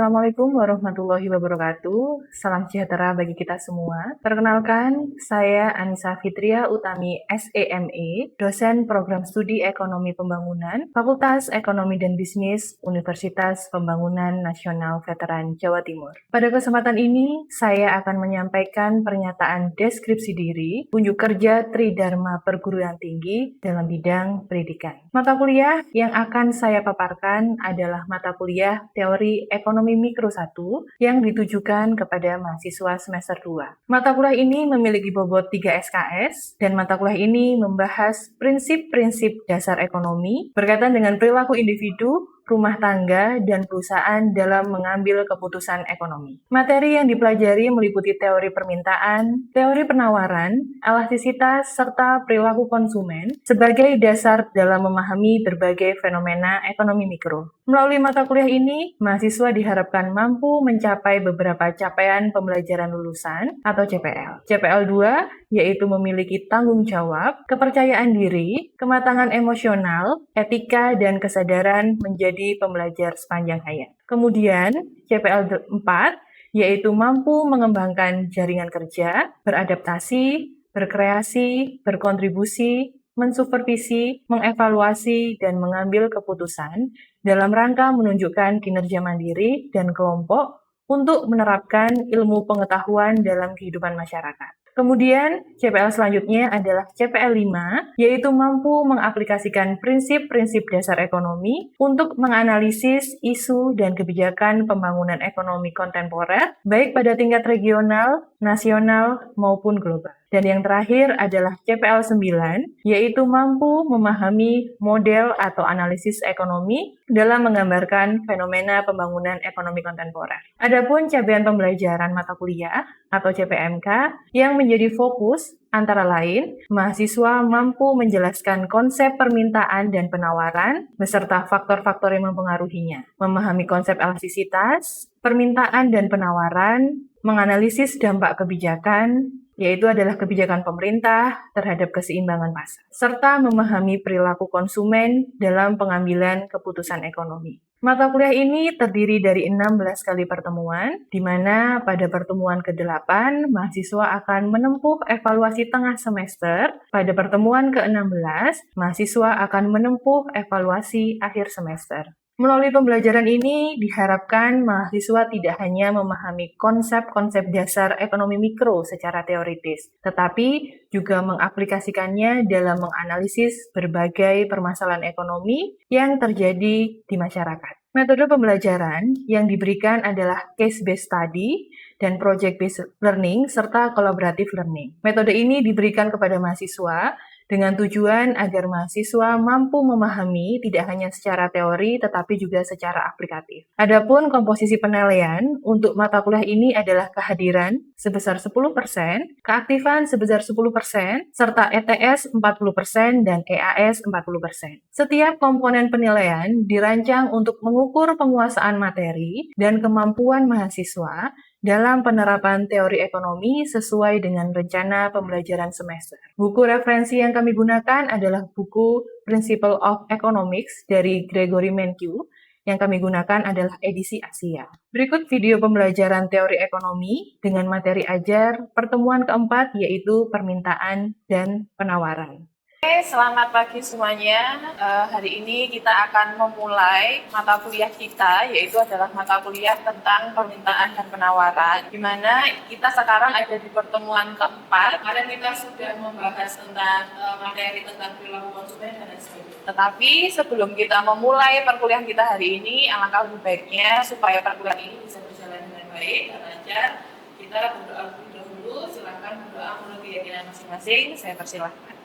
Assalamualaikum warahmatullahi wabarakatuh. Salam sejahtera bagi kita semua. Perkenalkan, saya Anissa Fitria Utami SEME, dosen Program Studi Ekonomi Pembangunan, Fakultas Ekonomi dan Bisnis, Universitas Pembangunan Nasional Veteran Jawa Timur. Pada kesempatan ini, saya akan menyampaikan pernyataan deskripsi diri, unjuk kerja Tridharma Perguruan Tinggi dalam bidang pendidikan. Mata kuliah yang akan saya paparkan adalah mata kuliah Teori Ekonomi Mikro 1 yang ditujukan kepada mahasiswa semester 2. Mata kuliah ini memiliki bobot 3 SKS dan mata kuliah ini membahas prinsip-prinsip dasar ekonomi berkaitan dengan perilaku individu, rumah tangga, dan perusahaan dalam mengambil keputusan ekonomi. Materi yang dipelajari meliputi teori permintaan, teori penawaran, elastisitas, serta perilaku konsumen sebagai dasar dalam memahami berbagai fenomena ekonomi mikro. Melalui mata kuliah ini, mahasiswa diharapkan mampu mencapai beberapa capaian pembelajaran lulusan atau CPL. CPL 2 yaitu memiliki tanggung jawab, kepercayaan diri, kematangan emosional, etika, dan kesadaran menjadi pembelajar sepanjang hayat. Kemudian, CPL 4 yaitu mampu mengembangkan jaringan kerja, beradaptasi, berkreasi, berkontribusi, mensupervisi, mengevaluasi, dan mengambil keputusan dalam rangka menunjukkan kinerja mandiri dan kelompok untuk menerapkan ilmu pengetahuan dalam kehidupan masyarakat. Kemudian, CPL selanjutnya adalah CPL 5, yaitu mampu mengaplikasikan prinsip-prinsip dasar ekonomi untuk menganalisis isu dan kebijakan pembangunan ekonomi kontemporer, baik pada tingkat regional, nasional, maupun global. Dan yang terakhir adalah CPL 9, yaitu mampu memahami model atau analisis ekonomi dalam menggambarkan fenomena pembangunan ekonomi kontemporer. Adapun capaian pembelajaran mata kuliah atau CPMK yang menjadi fokus antara lain, mahasiswa mampu menjelaskan konsep permintaan dan penawaran beserta faktor-faktor yang mempengaruhinya, memahami konsep elastisitas, permintaan dan penawaran, menganalisis dampak kebijakan, yaitu adalah kebijakan pemerintah terhadap keseimbangan pasar, serta memahami perilaku konsumen dalam pengambilan keputusan ekonomi. Mata kuliah ini terdiri dari 16 kali pertemuan, di mana pada pertemuan ke-8, mahasiswa akan menempuh evaluasi tengah semester. Pada pertemuan ke-16, mahasiswa akan menempuh evaluasi akhir semester. Melalui pembelajaran ini, diharapkan mahasiswa tidak hanya memahami konsep-konsep dasar ekonomi mikro secara teoritis, tetapi juga mengaplikasikannya dalam menganalisis berbagai permasalahan ekonomi yang terjadi di masyarakat. Metode pembelajaran yang diberikan adalah case-based study dan project-based learning serta collaborative learning. Metode ini diberikan kepada mahasiswa dengan tujuan agar mahasiswa mampu memahami tidak hanya secara teori tetapi juga secara aplikatif. Adapun komposisi penilaian untuk mata kuliah ini adalah kehadiran sebesar 10%, keaktifan sebesar 10%, serta ETS 40% dan EAS 40%. Setiap komponen penilaian dirancang untuk mengukur penguasaan materi dan kemampuan mahasiswa dalam penerapan teori ekonomi sesuai dengan rencana pembelajaran semester. Buku referensi yang kami gunakan adalah buku Principle of Economics dari Gregory Mankiw. Yang kami gunakan adalah edisi Asia. Berikut video pembelajaran teori ekonomi dengan materi ajar pertemuan keempat yaitu permintaan dan penawaran. Selamat pagi semuanya. Hari ini kita akan memulai mata kuliah kita, yaitu adalah mata kuliah tentang permintaan dan penawaran, di mana kita sekarang ada di pertemuan keempat. Kemarin kita sudah membahas tentang materi tentang perilaku konsumen dan lain sebagainya. Tetapi sebelum kita memulai perkuliahan kita hari ini, alangkah lebih baiknya supaya perkuliahan ini bisa berjalan dengan baik dan lancar, kita berdoa dulu. Silakan berdoa menurut keyakinan masing-masing. Saya persilahkan.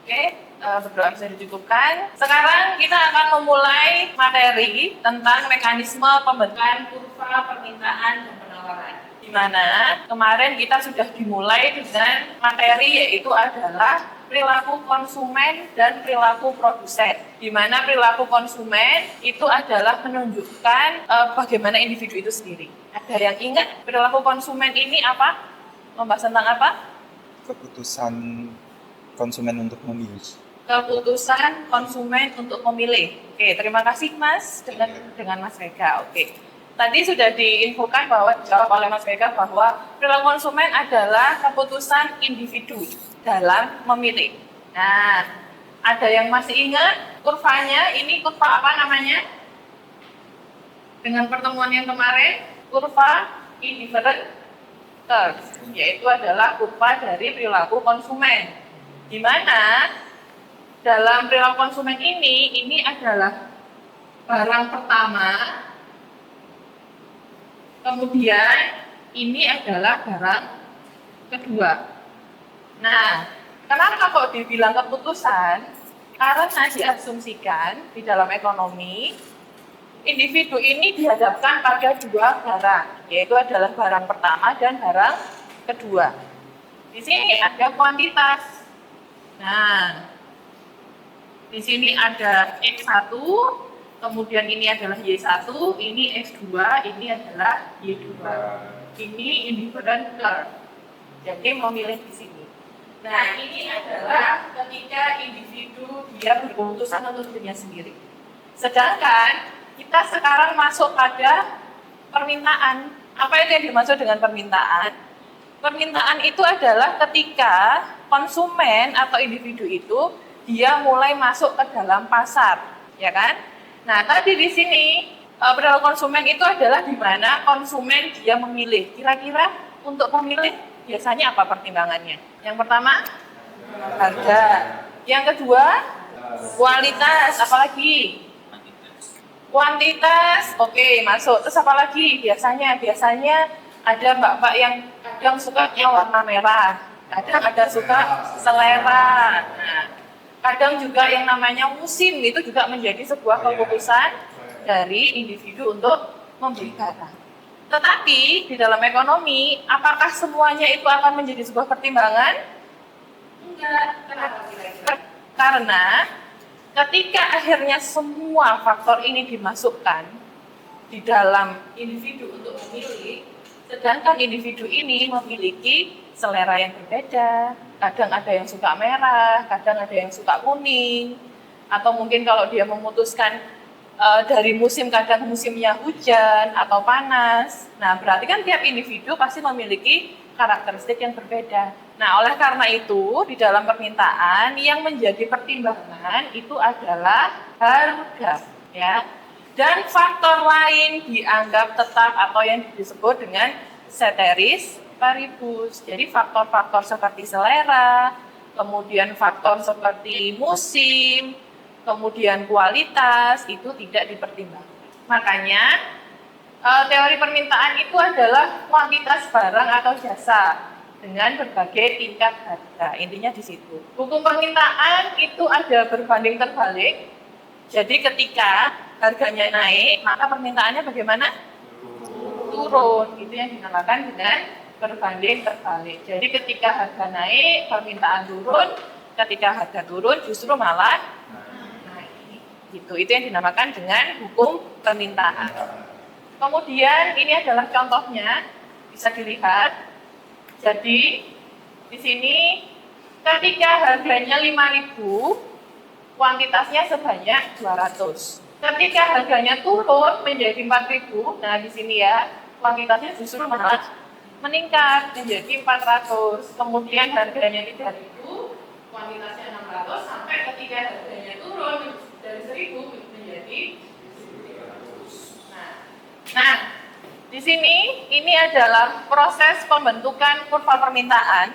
Oke, berdoa bisa dicukupkan. Sekarang kita akan memulai materi tentang mekanisme pembentukan kurva permintaan dan penawaran. Di mana kemarin kita sudah dimulai dengan materi yaitu adalah perilaku konsumen dan perilaku produsen. Di mana perilaku konsumen itu adalah menunjukkan bagaimana individu itu sendiri. Ada yang ingat perilaku konsumen ini apa? Membahas tentang apa? Keputusan konsumen untuk memilih. keputusan konsumen untuk memilih. Oke, terima kasih Mas dengan Mas Vega. Oke. Tadi sudah diinfokan bahwa dijawab oleh Mas Vega bahwa perilaku konsumen adalah keputusan individu dalam memilih. Nah, ada yang masih ingat kurvanya? Ini kurva apa namanya? Dengan pertemuan yang kemarin, kurva indifferent curve, yaitu adalah kurva dari perilaku konsumen. Di mana dalam perilaku konsumen ini adalah barang pertama, kemudian ini adalah barang kedua. Nah, kenapa kok dibilang keputusan? Karena diasumsikan di dalam ekonomi, individu ini dihadapkan pada dua barang, yaitu adalah barang pertama dan barang kedua. Di sini ada kuantitas. Nah, di sini ada X1, kemudian ini adalah Y1, ini X2, ini adalah Y2. Ini indifferent curve. Jadi memilih di sini. Nah, ini adalah ketika individu dia berkeputusan untuk dirinya sendiri. Sedangkan kita sekarang masuk pada permintaan. Apa itu yang dimaksud dengan permintaan? Permintaan itu adalah ketika konsumen atau individu itu dia mulai masuk ke dalam pasar, ya kan? Nah, tadi di sini perilaku konsumen itu adalah di mana konsumen dia memilih. Kira-kira untuk memilih biasanya apa pertimbangannya? Yang pertama, harga. Yang kedua, kualitas. Apalagi? Kuantitas. Oke, masuk. Terus apa lagi? Biasanya ada mbak-mbak yang kadang suka yang warna merah, kadang ada suka selera. Nah, kadang juga yang namanya musim itu juga menjadi sebuah keputusan dari individu untuk membeli barang. Tetapi di dalam ekonomi, apakah semuanya itu akan menjadi sebuah pertimbangan? Enggak. Karena ketika akhirnya semua faktor ini dimasukkan di dalam individu untuk memilih, sedangkan individu ini memiliki selera yang berbeda, kadang ada yang suka merah, kadang ada yang suka kuning, atau mungkin kalau dia memutuskan dari musim, kadang musimnya hujan atau panas. Nah, berarti kan tiap individu pasti memiliki karakteristik yang berbeda. Nah, oleh karena itu, di dalam permintaan yang menjadi pertimbangan itu adalah harga, ya. Dan faktor lain dianggap tetap atau yang disebut dengan ceteris paribus. Jadi faktor-faktor seperti selera, kemudian faktor seperti musim, kemudian kualitas itu tidak dipertimbangkan. Makanya teori permintaan itu adalah kuantitas barang atau jasa dengan berbagai tingkat harga. Intinya di situ. Hukum permintaan itu ada berbanding terbalik. Jadi ketika harganya naik, maka permintaannya bagaimana? Turun. Itu yang dinamakan dengan berbanding terbalik. Jadi ketika harga naik, permintaan turun. Ketika harga turun, justru malah naik. Gitu. Itu yang dinamakan dengan hukum permintaan. Kemudian ini adalah contohnya, bisa dilihat. Jadi di sini ketika harganya 5.000, kuantitasnya sebanyak 200. Ketika harganya turun menjadi 4.000, nah di sini ya, kuantitasnya justru malah meningkat menjadi 400. Kemudian harganya 3.000, kuantitasnya 600, sampai ketika harganya turun dari 1.000 menjadi 1.300. Nah, di sini ini adalah proses pembentukan kurva permintaan.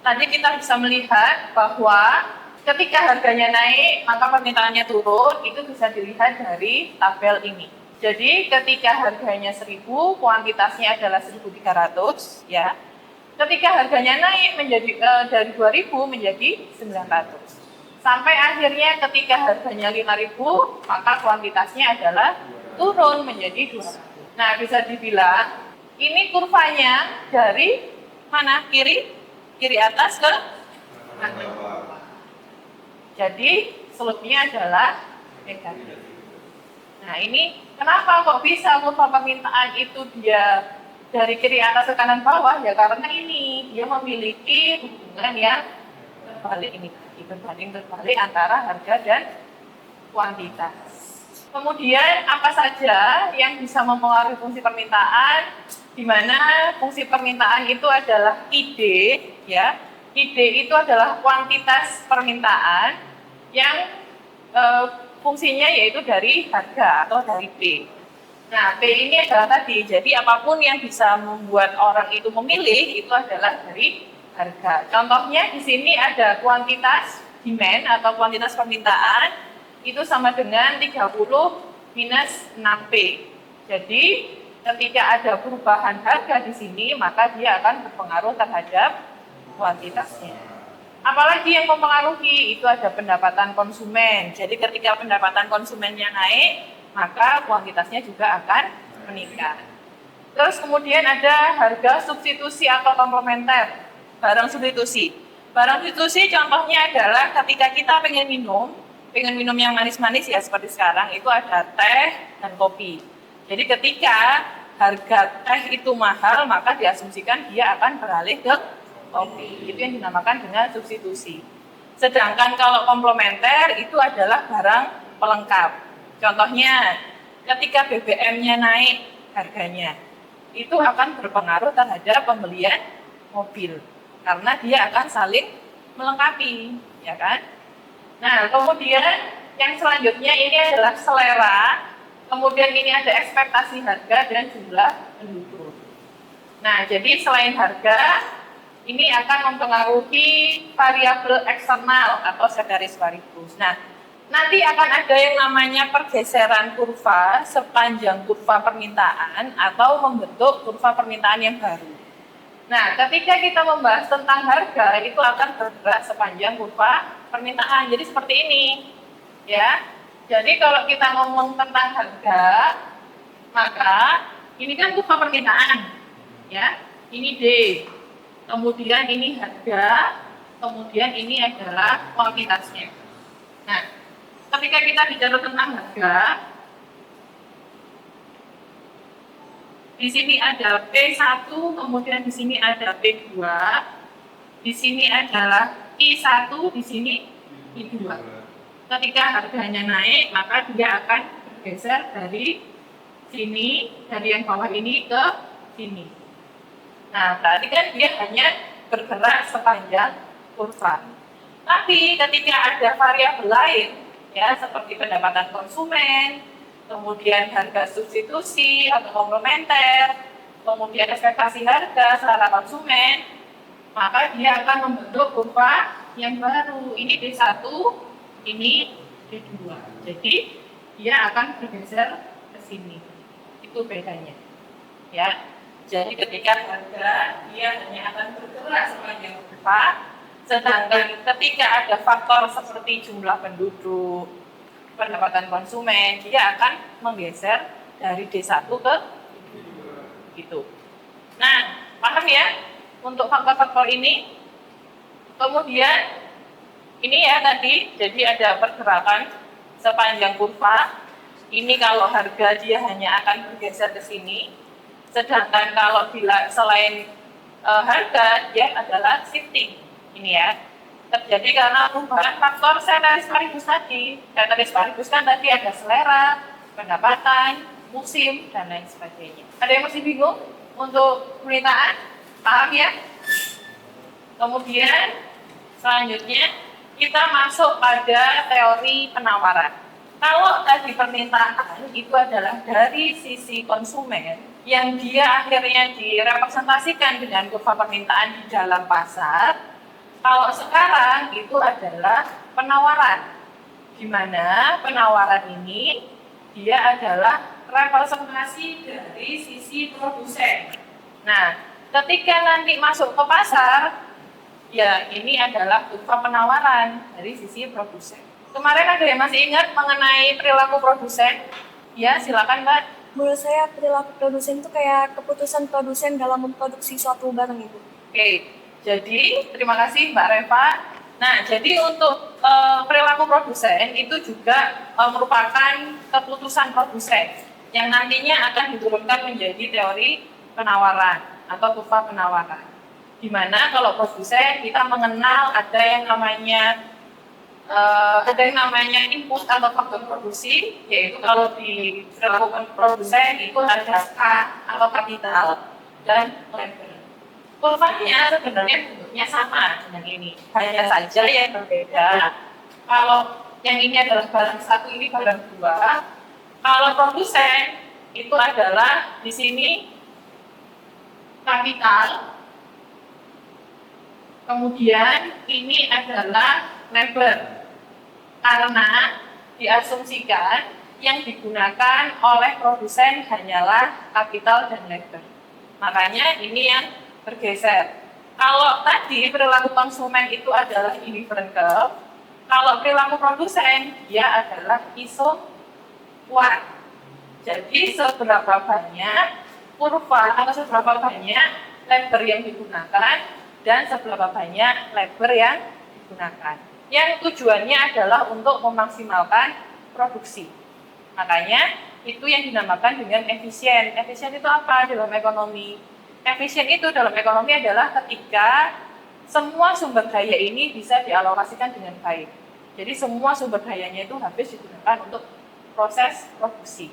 Tadi kita bisa melihat bahwa ketika harganya naik, maka permintaannya turun, itu bisa dilihat dari tabel ini. Jadi ketika harganya 1.000, kuantitasnya adalah 1.300, ya. Ketika harganya naik menjadi dari 2.000 menjadi 900. Sampai akhirnya ketika harganya 5.000, maka kuantitasnya adalah turun menjadi 200. Nah, bisa dibilang ini kurvanya dari mana? Kiri atas ke kanan. Jadi slope-nya adalah negatif. Nah, ini kenapa kok bisa kurva permintaan itu dia dari kiri atas ke kanan bawah? Ya karena ini dia memiliki hubungan yang terbalik ini tadi, berbanding terbalik antara harga dan kuantitas. Kemudian apa saja yang bisa mempengaruhi fungsi permintaan, di mana fungsi permintaan itu adalah ide, ya. Ide itu adalah kuantitas permintaan yang fungsinya yaitu dari harga atau dari P. Nah, P ini adalah tadi, jadi apapun yang bisa membuat orang itu memilih itu adalah dari harga. Contohnya di sini ada kuantitas demand atau kuantitas permintaan itu sama dengan 30 minus 6P. Jadi ketika ada perubahan harga di sini, maka dia akan berpengaruh terhadap kuantitasnya. Apalagi yang mempengaruhi itu ada pendapatan konsumen. Jadi ketika pendapatan konsumennya naik, maka kuantitasnya juga akan meningkat. Terus kemudian ada harga substitusi atau komplementer. Barang substitusi. Barang substitusi contohnya adalah ketika kita pengen minum yang manis-manis ya seperti sekarang, itu ada teh dan kopi. Jadi ketika harga teh itu mahal, maka diasumsikan dia akan beralih ke kopi. Itu yang dinamakan dengan substitusi. Sedangkan kalau komplementer itu adalah barang pelengkap. Contohnya, ketika BBM-nya naik harganya, itu akan berpengaruh terhadap pembelian mobil. Karena dia akan saling melengkapi, ya kan? Nah, kemudian yang selanjutnya ini adalah selera. Kemudian ini ada ekspektasi harga dan jumlah penduduk. Nah, jadi selain harga, ini akan mempengaruhi variabel eksternal atau sekretaris paribus. Nah, nanti akan ada yang namanya pergeseran kurva sepanjang kurva permintaan atau membentuk kurva permintaan yang baru. Nah, ketika kita membahas tentang harga, itu akan bergerak sepanjang kurva permintaan. Jadi seperti ini, ya. Jadi kalau kita ngomong tentang harga, maka ini kan kurva permintaan, ya. Ini D. Kemudian ini harga, kemudian ini adalah kuantitasnya. Nah, ketika kita bicara tentang harga, di sini ada P1, kemudian di sini ada P2, di sini adalah I1, di sini I2. Ketika harganya naik, maka dia akan bergeser dari sini, dari yang bawah ini ke sini. Nah, tadi kan dia hanya bergerak sepanjang kurva. Tapi ketika ada variabel lain, ya seperti pendapatan konsumen, kemudian harga substitusi atau komplementer, kemudian ekspektasi harga secara konsumen, maka dia akan membentuk kurva yang baru. Ini D1, ini D2. Jadi dia akan bergeser ke sini. Itu bedanya. Ya. Jadi ketika harga dia hanya akan bergerak sepanjang kurva, sedangkan ketika ada faktor seperti jumlah penduduk, pendapatan konsumen, dia akan menggeser dari D1 ke gitu. Nah, paham ya untuk faktor-faktor ini? Kemudian ini ya tadi, jadi ada pergerakan sepanjang kurva. Ini kalau harga dia hanya akan bergeser ke sini. Sedangkan kalau bila selain harga, dia adalah shifting. Ini ya, terjadi karena perubahan faktor sekretaris paribus tadi. Sekretaris paribus kan tadi ada selera, pendapatan, musim, dan lain sebagainya. Ada yang masih bingung untuk permintaan? Paham ya? Kemudian selanjutnya kita masuk pada teori penawaran. Kalau tadi permintaan itu adalah dari sisi konsumen, yang dia akhirnya direpresentasikan dengan kurva permintaan di dalam pasar. Kalau sekarang itu adalah penawaran, di mana penawaran ini dia adalah representasi dari sisi produsen. Nah, ketika nanti masuk ke pasar, ya ini adalah kurva penawaran dari sisi produsen. Kemarin ada yang masih ingat mengenai perilaku produsen? Ya, silakan Mbak. Menurut saya perilaku produsen itu kayak keputusan produsen dalam memproduksi suatu barang itu. Oke, jadi terima kasih Mbak Reva. Nah, jadi untuk perilaku produsen itu juga merupakan keputusan produsen yang nantinya akan diturunkan menjadi teori penawaran atau kurva penawaran. Dimana kalau produsen kita mengenal ada yang namanya input atau faktor produksi, yaitu kalau dilakukan produsen itu ada K atau kapital dan labor. Kurvanya sebenarnya bentuknya sama dengan ini, hanya saja yang berbeda. Kalau yang ini adalah barang satu, ini barang dua. Kalau produsen itu adalah di sini kapital, kemudian ini adalah labor. Karena diasumsikan yang digunakan oleh produsen hanyalah kapital dan labor. Makanya ini yang bergeser. Kalau tadi perilaku konsumen itu adalah indifferent curve, kalau perilaku produsen dia adalah iso-one. Jadi seberapa banyak kurva atau seberapa banyak labor yang digunakan dan seberapa banyak labor yang digunakan. Yang tujuannya adalah untuk memaksimalkan produksi. Makanya itu yang dinamakan dengan efisien. Efisien itu apa dalam ekonomi? Efisien itu dalam ekonomi adalah ketika semua sumber daya ini bisa dialokasikan dengan baik. Jadi semua sumber dayanya itu habis digunakan untuk proses produksi.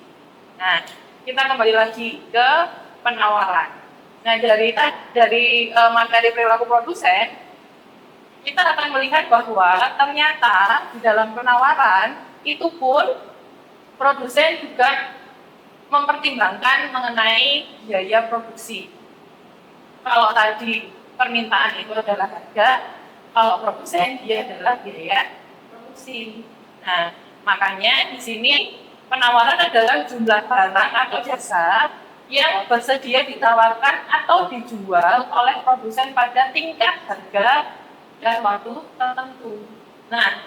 Nah, kita kembali lagi ke penawaran. Nah, dari materi perilaku produsen, kita akan melihat bahwa ternyata di dalam penawaran itu pun produsen juga mempertimbangkan mengenai biaya produksi. Kalau tadi permintaan itu adalah harga, kalau produsen dia adalah biaya produksi. Nah, makanya di sini penawaran adalah jumlah barang atau jasa yang bersedia ditawarkan atau dijual oleh produsen pada tingkat harga dan waktu tertentu. Nah,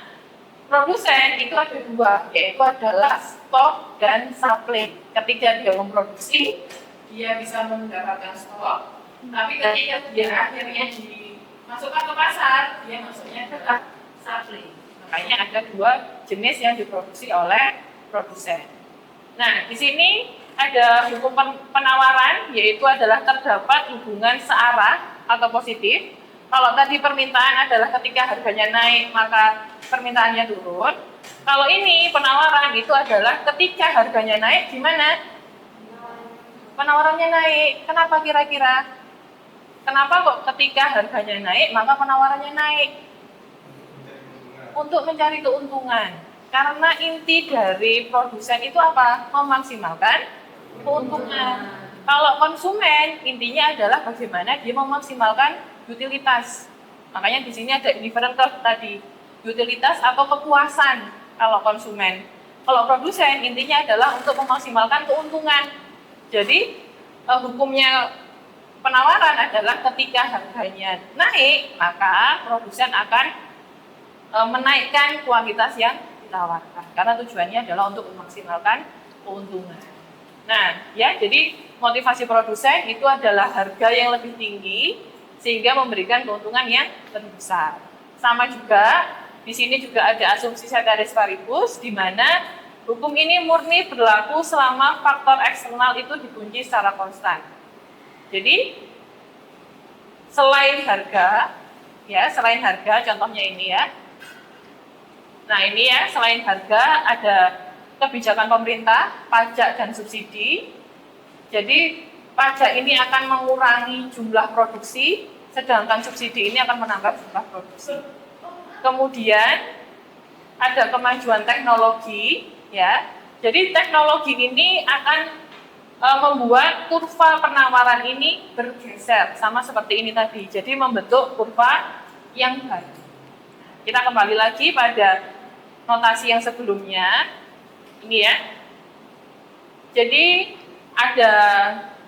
produsen itu ada dua, yaitu adalah stok dan supply. Ketika dia memproduksi, dia bisa mendapatkan stok. Tapi ketika dia akhirnya dimasukkan ke pasar, dia masuknya adalah supply. Makanya ada dua jenis yang diproduksi oleh produsen. Nah, di sini ada hukum penawaran, yaitu adalah terdapat hubungan searah atau positif. Kalau tadi permintaan adalah ketika harganya naik, maka permintaannya turun. Kalau ini penawaran itu adalah ketika harganya naik, gimana? Penawarannya naik. Kenapa kira-kira? Kenapa kok ketika harganya naik, maka penawarannya naik? Untuk mencari keuntungan. Karena inti dari produsen itu apa? Memaksimalkan keuntungan. Kalau konsumen, intinya adalah bagaimana dia memaksimalkan utilitas. Makanya di sini ada indifferent curve tadi. Utilitas atau kepuasan kalau konsumen. Kalau produsen, intinya adalah untuk memaksimalkan keuntungan. Jadi, hukumnya penawaran adalah ketika harganya naik, maka produsen akan menaikkan kuantitas yang ditawarkan. Karena tujuannya adalah untuk memaksimalkan keuntungan. Nah, ya, jadi motivasi produsen itu adalah harga yang lebih tinggi sehingga memberikan keuntungan yang lebih besar. Sama juga, di sini juga ada asumsi ceteris paribus, di mana hukum ini murni berlaku selama faktor eksternal itu dikunci secara konstan. Jadi, selain harga, contohnya ini ya. Nah, ini ya, selain harga ada kebijakan pemerintah, pajak dan subsidi. Jadi, pajak ini akan mengurangi jumlah produksi, sedangkan subsidi ini akan menambah jumlah produksi. Kemudian ada kemajuan teknologi, ya. Jadi teknologi ini akan membuat kurva penawaran ini bergeser, sama seperti ini tadi. Jadi membentuk kurva yang baru. Kita kembali lagi pada notasi yang sebelumnya, ini ya. Jadi ada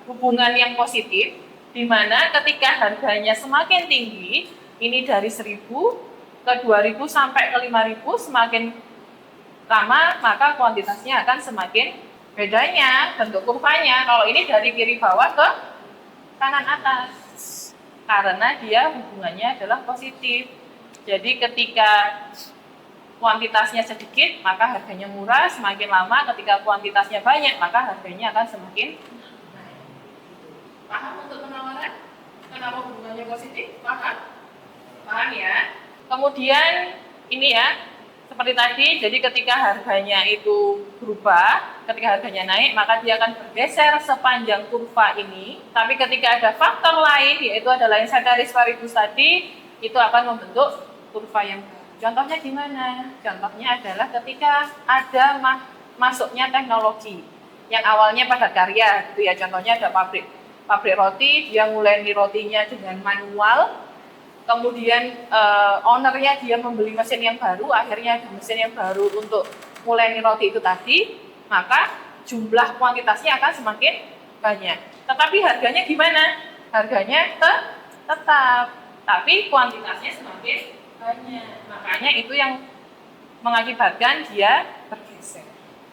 hubungan yang positif, di mana ketika harganya semakin tinggi, ini dari 1.000 ke 2.000 sampai ke 5.000, semakin lama maka kuantitasnya akan semakin bedanya bentuk kurvanya. Kalau ini dari kiri bawah ke kanan atas, karena dia hubungannya adalah positif. Jadi ketika kuantitasnya sedikit, maka harganya murah. Semakin lama ketika kuantitasnya banyak, maka harganya akan semakin naik. Paham untuk penawaran? Kenapa hubungannya positif? Paham? Paham ya? Kemudian ini ya, seperti tadi, jadi ketika harganya itu berubah, ketika harganya naik, maka dia akan bergeser sepanjang kurva ini. Tapi ketika ada faktor lain, yaitu adalah yang ceteris paribus tadi, itu akan membentuk kurva yang baru. Contohnya gimana? Contohnya adalah ketika ada masuknya teknologi yang awalnya padat karya, gitu ya. Contohnya ada pabrik roti, dia nguleni rotinya dengan manual. Kemudian ownernya dia membeli mesin yang baru, akhirnya ada mesin yang baru untuk nguleni roti itu tadi, maka jumlah kuantitasnya akan semakin banyak. Tetapi harganya gimana? Harganya tetap, tapi kuantitasnya semakin banyak. Makanya itu yang mengakibatkan dia bergeser.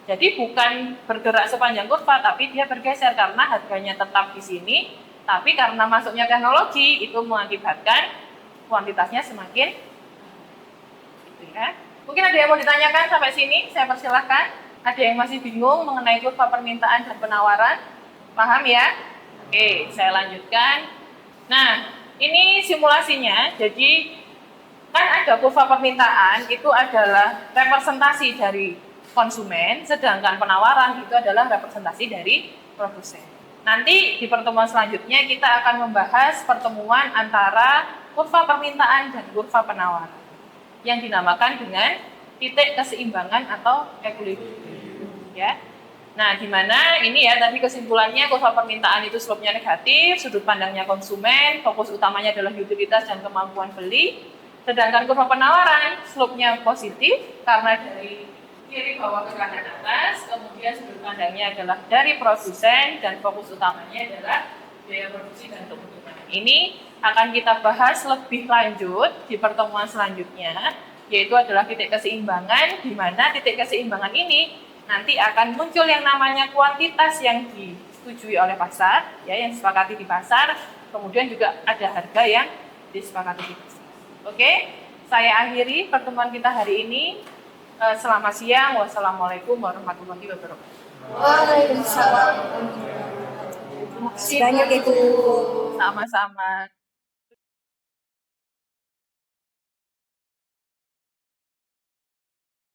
Jadi bukan bergerak sepanjang kurva, tapi dia bergeser karena harganya tetap di sini, tapi karena masuknya teknologi itu mengakibatkan kuantitasnya semakin gitu ya. Mungkin ada yang mau ditanyakan sampai sini, saya persilahkan. Ada yang masih bingung mengenai kurva permintaan dan penawaran? Paham ya? Oke, saya lanjutkan. Nah, ini simulasinya. Jadi kan ada kurva permintaan itu adalah representasi dari konsumen, sedangkan penawaran itu adalah representasi dari produsen. Nanti di pertemuan selanjutnya kita akan membahas pertemuan antara kurva permintaan dan kurva penawaran yang dinamakan dengan titik keseimbangan atau equilibrium ya. Nah, di mana ini ya tadi kesimpulannya kurva permintaan itu slope-nya negatif, sudut pandangnya konsumen, fokus utamanya adalah utilitas dan kemampuan beli. Sedangkan kurva penawaran slope-nya positif karena dari kiri bawah ke kanan atas, kemudian sudut pandangnya adalah dari produsen dan fokus utamanya adalah biaya produksi dan keuntungan. Ini akan kita bahas lebih lanjut di pertemuan selanjutnya, yaitu adalah titik keseimbangan, di mana titik keseimbangan ini nanti akan muncul yang namanya kuantitas yang disetujui oleh pasar, ya, yang disepakati di pasar, kemudian juga ada harga yang disepakati di pasar. Oke, saya akhiri pertemuan kita hari ini. Selamat siang, wassalamualaikum warahmatullahi wabarakatuh. Waalaikumsalam. Terima kasih banyak Ibu. Sama-sama.